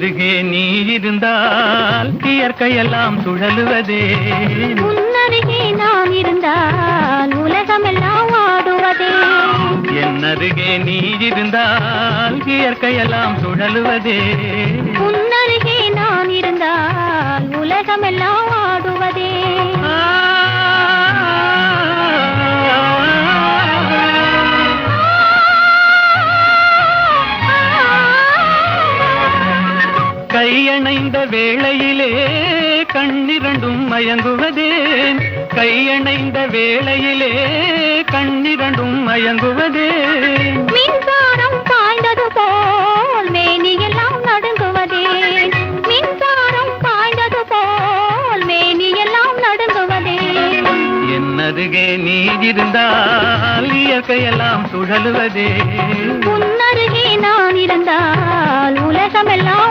என்னருகே நீ இருந்தால் இயற்கையெல்லாம் சுழலுவதே. உன்னருகே நான் இருந்தால் உலகமெல்லாம் ஆடுவதே. என்னருகே நீ இருந்தால் இயற்கையெல்லாம் சுழலுவதே. உன்னருகே நான் இருந்தால் உலகமெல்லாம் ஆடுவதே. கையணைந்த வேளையிலே கண்ணிரண்டும் மயங்குவதேன். கையணைந்த வேளையிலே கண்ணிரண்டும் மயங்குவதேன். மின்சாரம் பாய்ந்தது போல் மேனியெல்லாம் நடுங்குவதேன். மின்சாரம் பாய்ந்தது போல் மேனியெல்லாம் நடுங்குவதேன். என்னருகே நீ இருந்தால் இயற்கையெல்லாம் சுழலுவதே. உன்னருகே நான் இருந்தால் உலகமெல்லாம்